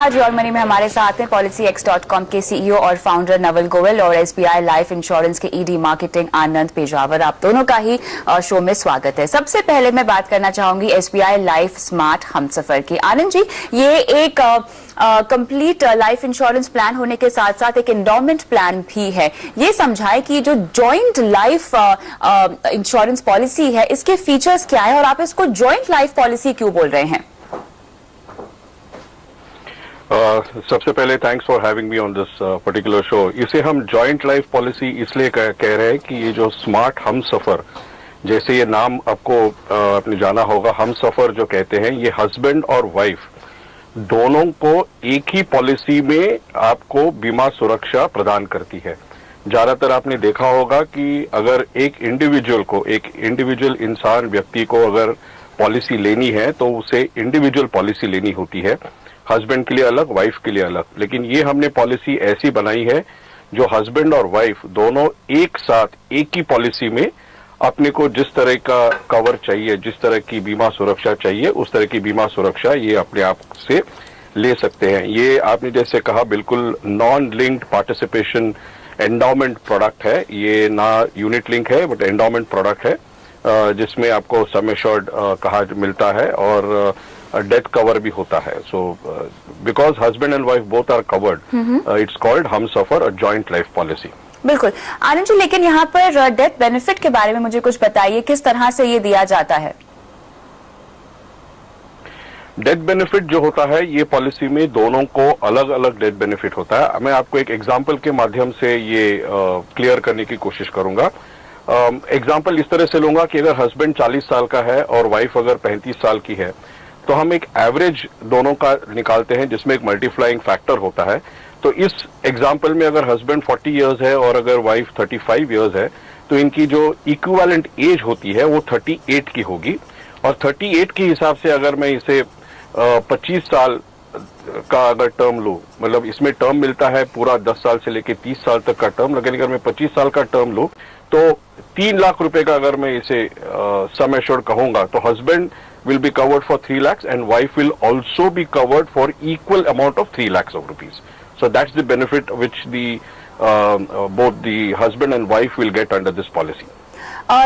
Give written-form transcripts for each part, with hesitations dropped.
आज your money में हमारे साथ हैं PolicyX.com के सीईओ और फाउंडर नवल गोयल और एसबीआई लाइफ इंश्योरेंस के ईडी मार्केटिंग आनंद पेजावर। आप दोनों का ही शो में स्वागत है। सबसे पहले मैं बात करना चाहूंगी एसबीआई लाइफ स्मार्ट हमसफर की। आनंद जी, ये एक कंप्लीट लाइफ इंश्योरेंस प्लान होने के साथ साथ एक एंडोमेंट प्लान भी है। ये समझाए कि जो जॉइंट लाइफ इंश्योरेंस पॉलिसी है इसके फीचर्स क्या है और आप इसको जॉइंट लाइफ पॉलिसी क्यों बोल रहे हैं? सबसे पहले thanks for having me on this particular show. इसे हम जॉइंट लाइफ पॉलिसी इसलिए कह रहे हैं कि ये जो स्मार्ट हम सफर, जैसे ये नाम आपको आपने जाना होगा, हम सफर जो कहते हैं, ये हस्बैंड और वाइफ दोनों को एक ही पॉलिसी में आपको बीमा सुरक्षा प्रदान करती है। ज्यादातर आपने देखा होगा कि अगर एक इंडिविजुअल इंसान व्यक्ति को अगर पॉलिसी लेनी है तो उसे इंडिविजुअल पॉलिसी लेनी होती है, हस्बैंड के लिए अलग, वाइफ के लिए अलग। लेकिन ये हमने पॉलिसी ऐसी बनाई है जो हस्बैंड और वाइफ दोनों एक साथ एक ही पॉलिसी में अपने को जिस तरह का कवर चाहिए, जिस तरह की बीमा सुरक्षा चाहिए, उस तरह की बीमा सुरक्षा ये अपने आप से ले सकते हैं। ये आपने जैसे कहा बिल्कुल non linked participation endowment product है। ये ना यूनिट लिंक है बट एंडोमेंट प्रोडक्ट है, जिसमें आपको सम एश्योर्ड कहा मिलता है और डेथ कवर भी होता है। So because husband and wife both are covered, it's called Humsafar a joint life policy. बिल्कुल आनंद जी, लेकिन यहाँ पर डेथ बेनिफिट के बारे में मुझे कुछ बताइए, किस तरह से ये दिया जाता है? डेथ बेनिफिट जो होता है ये पॉलिसी में दोनों को अलग अलग डेथ बेनिफिट होता है। मैं आपको एक एग्जांपल के माध्यम से ये क्लियर करने की कोशिश करूंगा। एग्जांपल इस तरह से लूंगा कि अगर हस्बैंड 40 साल का है और वाइफ अगर 35 साल की है तो हम एक एवरेज दोनों का निकालते हैं जिसमें एक मल्टीप्लाइंग फैक्टर होता है। तो इस एग्जांपल में अगर हस्बैंड 40 इयर्स है और अगर वाइफ 35 इयर्स है तो इनकी जो इक्विवेलेंट एज होती है वो 38 की होगी। और 38 के हिसाब से अगर मैं इसे 25 साल का अगर टर्म लूं, मतलब इसमें टर्म मिलता है पूरा 10 साल से लेके 30 साल तक का टर्म, लेकिन अगर मैं 25 साल का टर्म लूं तो 3 लाख रुपए का अगर मैं इसे सम एश्योर्ड कहूंगा तो husband will be covered for 3 lakhs and wife will also be covered for equal amount of 3 lakhs of rupees. So that's the benefit which the both the husband and wife will get under this policy.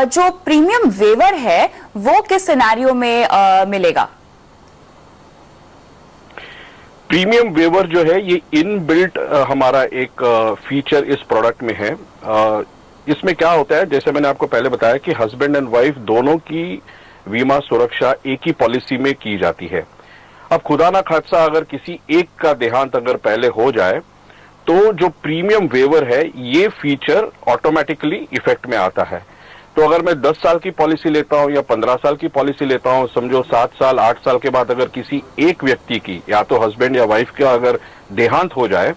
जो premium waiver है वो किस scenario में मिलेगा? Premium waiver जो है ये inbuilt हमारा एक फीचर इस प्रोडक्ट में है। इसमें क्या होता है, जैसे मैंने आपको पहले बताया कि हस्बैंड एंड वाइफ दोनों की बीमा सुरक्षा एक ही पॉलिसी में की जाती है। अब खुदा ना खास्ता अगर किसी एक का देहांत अगर पहले हो जाए तो जो प्रीमियम वेवर है ये फीचर ऑटोमेटिकली इफेक्ट में आता है। तो अगर मैं 10 साल की पॉलिसी लेता हूं या 15 साल की पॉलिसी लेता हूं, समझो 7 साल 8 साल के बाद अगर किसी एक व्यक्ति की या तो हस्बैंड या वाइफ का अगर देहांत हो जाए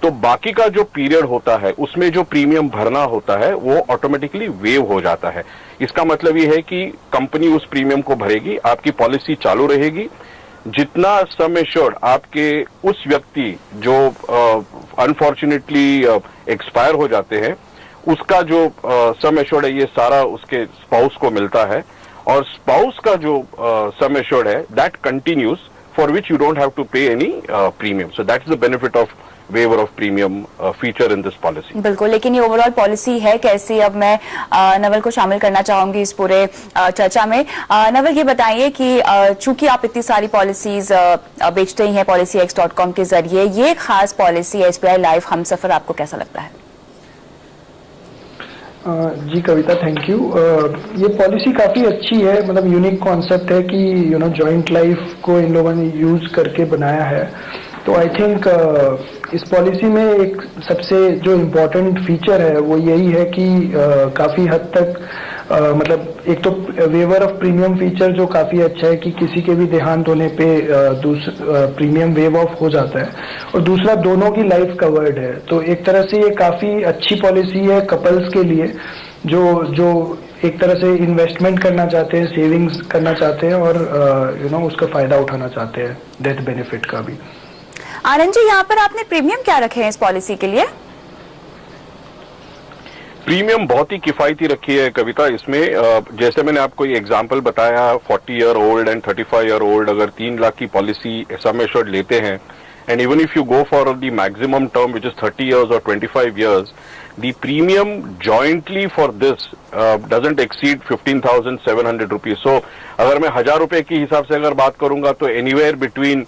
तो बाकी का जो पीरियड होता है उसमें जो प्रीमियम भरना होता है वो ऑटोमेटिकली वेव हो जाता है। इसका मतलब ये है कि कंपनी उस प्रीमियम को भरेगी, आपकी पॉलिसी चालू रहेगी। जितना सम एश्योर्ड आपके उस व्यक्ति जो अनफॉर्चुनेटली एक्सपायर हो जाते हैं उसका जो सम एश्योर्ड है ये सारा उसके स्पाउस को मिलता है और स्पाउस का जो सम एश्योर्ड है that continues for which you don't have to pay any premium. So that is the benefit of waiver of premium feature in this policy. बिल्कुल, लेकिन ये ओवरऑल पॉलिसी है कैसी? अब मैं नवल को शामिल करना चाहूंगी इस पूरे चर्चा में। नवल, ये बताइए कि चूंकि आप इतनी सारी पॉलिसीज बेचते ही हैं PolicyX.com के जरिए, ये खास पॉलिसी एसबीआई लाइफ हमसफर आपको कैसा लगता है? जी कविता, थैंक यू। ये पॉलिसी काफ़ी अच्छी है, मतलब यूनिक कॉन्सेप्ट है कि जॉइंट लाइफ को इन लोगों ने यूज करके बनाया है। तो आई थिंक इस पॉलिसी में एक सबसे जो इम्पोर्टेंट फीचर है वो यही है कि काफ़ी हद तक मतलब एक तो वेवर ऑफ प्रीमियम फीचर जो काफ़ी अच्छा है कि किसी के भी देहांत होने पे प्रीमियम वेव ऑफ हो जाता है, और दूसरा दोनों की लाइफ कवर्ड है। तो एक तरह से ये काफ़ी अच्छी पॉलिसी है कपल्स के लिए जो एक तरह से इन्वेस्टमेंट करना चाहते हैं, सेविंग्स करना चाहते हैं और उसका फायदा उठाना चाहते हैं, डेथ बेनिफिट का भी। आनंद जी, यहाँ पर आपने प्रीमियम क्या रखे हैं इस पॉलिसी के लिए? प्रीमियम बहुत ही किफायती रखी है कविता। इसमें जैसे मैंने आपको ये एग्जांपल बताया, 40 year old and 35 year old अगर 3 लाख की पॉलिसी सम एश्योर्ड लेते हैं and even if you go for the maximum term, which is 30 years or 25 years, the premium jointly for this doesn't exceed 15,700 rupees. So अगर मैं 1,000 रुपए के हिसाब से अगर बात करूंगा तो anywhere between